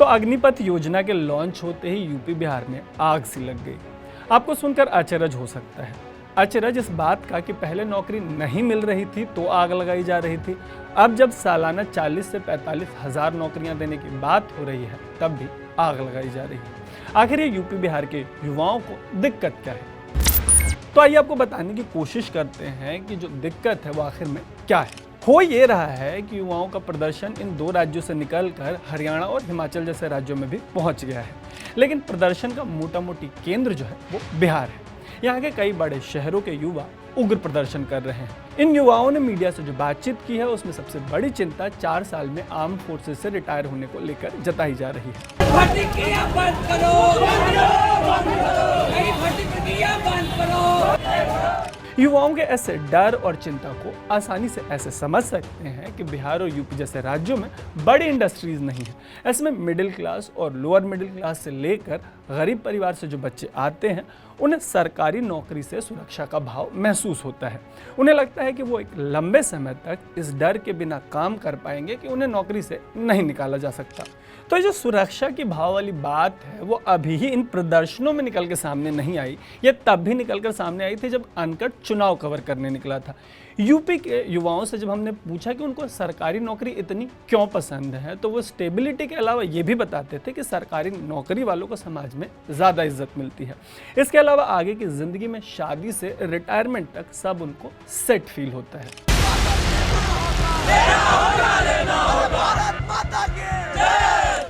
तो अग्निपथ योजना के लॉन्च होते ही यूपी बिहार में आग सी लग गई। आपको सुनकर अचरज हो सकता है, अचरज इस बात का कि पहले नौकरी नहीं मिल रही थी तो आग लगाई जा रही थी। अब जब सालाना 40 से 45 हज़ार नौकरियां देने की बात हो रही है तब भी आग लगाई जा रही है। आखिर ये यूपी बिहार के युवाओं को दिक्कत क्या है? तो आइए आपको बताने की कोशिश करते हैं कि जो दिक्कत है वो आखिर में क्या है। हो ये रहा है कि युवाओं का प्रदर्शन इन दो राज्यों से निकलकर हरियाणा और हिमाचल जैसे राज्यों में भी पहुंच गया है, लेकिन प्रदर्शन का मोटा मोटी केंद्र जो है वो बिहार है। यहाँ के कई बड़े शहरों के युवा उग्र प्रदर्शन कर रहे हैं। इन युवाओं ने मीडिया से जो बातचीत की है उसमें सबसे बड़ी चिंता 4 साल में आर्म फोर्सेस से रिटायर होने को लेकर जताई जा रही है। भर्ती प्रक्रिया बंद करो, भर्ती प्रक्रिया बंद करो। युवाओं के ऐसे डर और चिंता को आसानी से ऐसे समझ सकते हैं कि बिहार और यूपी जैसे राज्यों में बड़ी इंडस्ट्रीज नहीं है। ऐसे में मिडिल क्लास और लोअर मिडिल क्लास से लेकर गरीब परिवार से जो बच्चे आते हैं उन्हें सरकारी नौकरी से सुरक्षा का भाव महसूस होता है। उन्हें लगता है कि वो एक लंबे समय तक इस डर के बिना काम कर पाएंगे कि उन्हें नौकरी से नहीं निकाला जा सकता। तो ये जो सुरक्षा की भाव वाली बात है वो अभी ही इन प्रदर्शनों में निकल के सामने नहीं आई, ये तब भी निकलकर सामने आई थी जब अनकट चुनाव कवर करने निकला था। यूपी के युवाओं से जब हमने पूछा कि उनको सरकारी नौकरी इतनी क्यों पसंद है तो वो स्टेबिलिटी के अलावा ये भी बताते थे कि सरकारी नौकरी वालों को समाज में ज़्यादा इज्जत मिलती है। इसके अलावा आगे की ज़िंदगी में शादी से रिटायरमेंट तक सब उनको सेट फील होता है।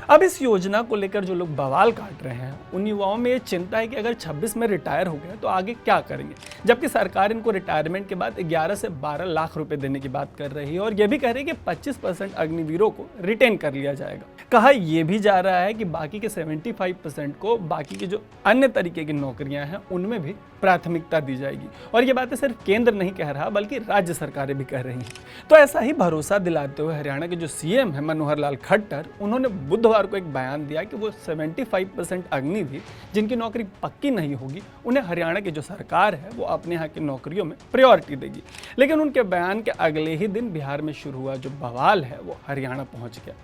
अब इस योजना को लेकर जो लोग बवाल काट रहे हैं उन युवाओं में ये चिंता है कि अगर 26 में रिटायर हो गए तो आगे क्या करेंगे, जबकि सरकार इनको रिटायरमेंट के बाद 11 से 12 लाख रुपए देने की बात कर रही है और ये भी कह रही है कि 25% अग्निवीरों को रिटेन कर लिया जाएगा। कहा यह भी जा रहा है कि बाकी के 75% को बाकी के जो अन्य तरीके की नौकरियां हैं उनमें भी प्राथमिकता दी जाएगी। और ये बातें सिर्फ केंद्र नहीं कह रहा बल्कि राज्य सरकारें भी कह रही हैं। तो ऐसा ही भरोसा दिलाते हुए हरियाणा के जो सीएम है मनोहर लाल खट्टर, उन्होंने बुधवार को एक बयान दिया कि वो 75% अग्निवीर जिनकी नौकरी पक्की नहीं होगी उन्हें हरियाणा की जो सरकार है वो अपने यहाँ की नौकरियों में प्रायोरिटी देगी। लेकिन उनके बयान के अगले ही दिन बिहार में शुरू हुआ जो बवाल है वो हरियाणा पहुंच गया।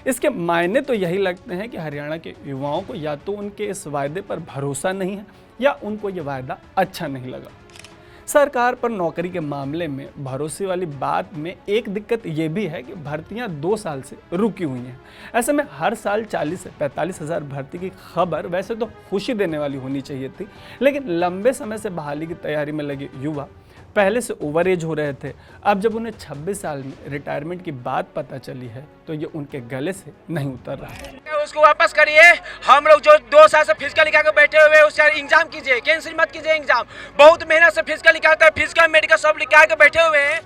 इसके मायने तो यही लगते हैं कि हरियाणा के युवाओं को या तो उनके इस वायदे पर भरोसा नहीं है या उनको ये वायदा अच्छा नहीं लगा। सरकार पर नौकरी के मामले में भरोसे वाली बात में एक दिक्कत ये भी है कि भर्तियां 2 साल से रुकी हुई हैं। ऐसे में हर साल 40 से 45 हज़ार भर्ती की खबर वैसे तो खुशी देने वाली होनी चाहिए थी, लेकिन लंबे समय से बहाली की तैयारी में लगे युवा पहले से ओवर एज हो रहे थे। अब जब उन्हें 26 साल में रिटायरमेंट की बात पता चली है तो ये उनके गले से नहीं उतर रहा है। उसको वापस करिए। हम लोग जो 2 साल से फिजिकल निकाल के बैठे हुए उसका एग्जाम कीजिए, कैंसिल मत कीजिए एग्जाम। बहुत मेहनत से फिजिकल निकालते हैं, फिजिकल मेडिकल सब निकाल के बैठे हुए हैं।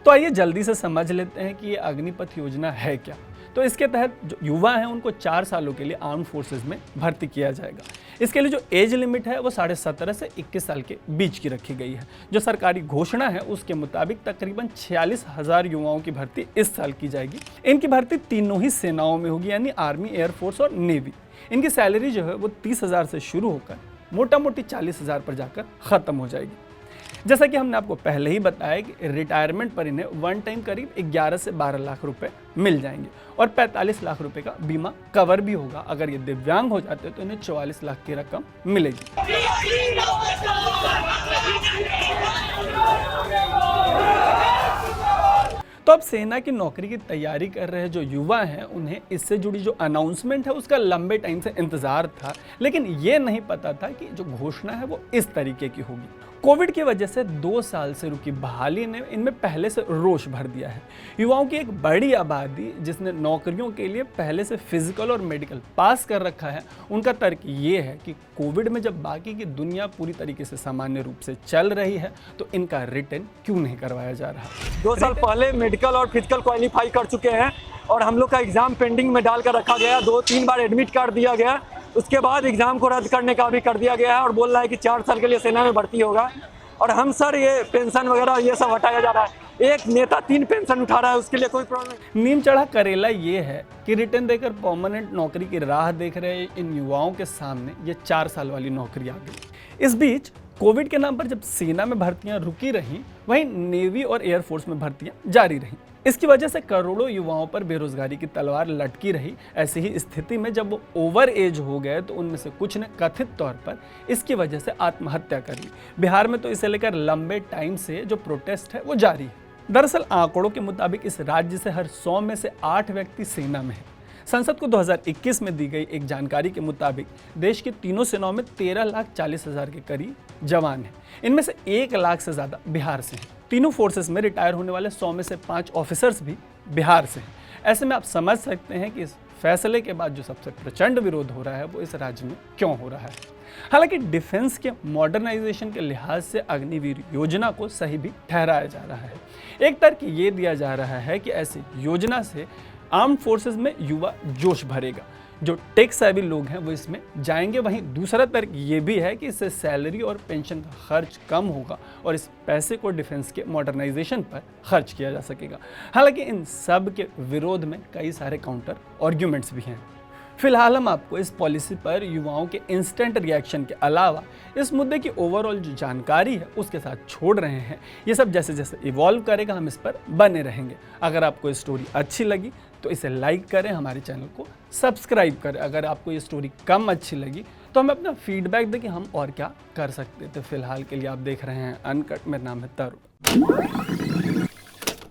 तो आइए जल्दी से समझ लेते हैं कि ये अग्निपथ योजना है क्या। तो इसके तहत जो युवा हैं उनको 4 सालों के लिए आर्म फोर्सेस में भर्ती किया जाएगा। इसके लिए जो एज लिमिट है वो 17.5 से 21 साल के बीच की रखी गई है। जो सरकारी घोषणा है उसके मुताबिक तकरीबन 46 हज़ार युवाओं की भर्ती इस साल की जाएगी। इनकी भर्ती तीनों ही सेनाओं में होगी, यानी आर्मी, एयरफोर्स और नेवी। इनकी सैलरी जो है वो 30 हज़ार से शुरू होकर मोटा मोटी 40 हज़ार पर जाकर ख़त्म हो जाएगी। जैसा कि हमने आपको पहले ही बताया कि रिटायरमेंट पर इन्हें वन टाइम करीब 11 से 12 लाख रुपए मिल जाएंगे और 45 लाख रुपए का बीमा कवर भी होगा। अगर ये दिव्यांग हो जाते हैं तो इन्हें 44 लाख की रकम मिलेगी। तो अब सेना की नौकरी की तैयारी कर रहे जो युवा हैं उन्हें इससे जुड़ी जो अनाउंसमेंट है उसका लंबे टाइम से इंतजार था, लेकिन ये नहीं पता था कि जो घोषणा है वो इस तरीके की होगी। कोविड की वजह से 2 साल से रुकी बहाली ने इनमें पहले से रोष भर दिया है। युवाओं की एक बड़ी आबादी जिसने नौकरियों के लिए पहले से फिजिकल और मेडिकल पास कर रखा है, उनका तर्क ये है कि कोविड में जब बाकी की दुनिया पूरी तरीके से सामान्य रूप से चल रही है तो इनका रिटर्न क्यों नहीं करवाया जा रहा। 2 साल पहले मेडिकल और फिजिकल क्वालिफाई कर चुके हैं और हम लोग का एग्जाम पेंडिंग में डालकर रखा गया। 2-3 बार एडमिट कार्ड दिया गया, उसके बाद एग्जाम को रद्द करने का भी कर दिया गया है और बोल रहा है कि 4 साल के लिए सेना में भर्ती होगा। और हम सर ये पेंशन वगैरह ये सब हटाया जा रहा है। एक नेता 3 पेंशन उठा रहा है, उसके लिए कोई प्रॉब्लम नहीं। नीम चढ़ा करेला ये है कि रिटर्न देकर परमानेंट नौकरी की राह देख रहे इन युवाओं के सामने ये 4 साल वाली नौकरी आ गई। इस बीच कोविड के नाम पर जब सेना में भर्तियां रुकी रहीं, वहीं नेवी और एयरफोर्स में भर्तियां जारी रहीं। इसकी वजह से करोड़ों युवाओं पर बेरोजगारी की तलवार लटकी रही। ऐसी ही स्थिति में जब वो ओवर एज हो गए तो उनमें से कुछ ने कथित तौर पर इसकी वजह से आत्महत्या कर ली। बिहार में तो इसे लेकर लंबे टाइम से जो प्रोटेस्ट है वो जारी है। दरअसल आंकड़ों के मुताबिक इस राज्य से हर 100 में से 8 व्यक्ति सेना में हैं। संसद को 2021 में दी गई एक जानकारी के मुताबिक देश की तीनों सेनाओं में 13,40,000 के करीब जवान हैं। इनमें से 1 लाख से ज़्यादा बिहार से हैं। तीनों फोर्सेस में रिटायर होने वाले 100 में से 5 ऑफिसर्स भी बिहार से हैं। ऐसे में आप समझ सकते हैं कि इस फैसले के बाद जो सबसे प्रचंड विरोध हो रहा है वो इस राज्य में क्यों हो रहा है। हालांकि डिफेंस के मॉडर्नाइजेशन के लिहाज से अग्निवीर योजना को सही भी ठहराया जा रहा है। एक तर्क ये दिया जा रहा है कि ऐसी योजना से आर्म्ड फोर्सेस में युवा जोश भरेगा, जो टेक सेवी लोग हैं वो इसमें जाएंगे। वहीं दूसरा तर्क ये भी है कि इससे सैलरी और पेंशन का खर्च कम होगा और इस पैसे को डिफेंस के मॉडर्नाइजेशन पर खर्च किया जा सकेगा। हालांकि इन सब के विरोध में कई सारे काउंटर आर्ग्यूमेंट्स भी हैं। फिलहाल हम आपको इस पॉलिसी पर युवाओं के इंस्टेंट रिएक्शन के अलावा इस मुद्दे की ओवरऑल जो जानकारी है उसके साथ छोड़ रहे हैं। ये सब जैसे जैसे इवॉल्व करेगा हम इस पर बने रहेंगे। अगर आपको ये स्टोरी अच्छी लगी तो इसे लाइक करें, हमारे चैनल को सब्सक्राइब करें। अगर आपको ये स्टोरी कम अच्छी लगी तो हमें अपना फीडबैक दें कि हम और क्या कर सकते थे। फिलहाल के लिए आप देख रहे हैं अनकट। मेरा नाम है तरुण।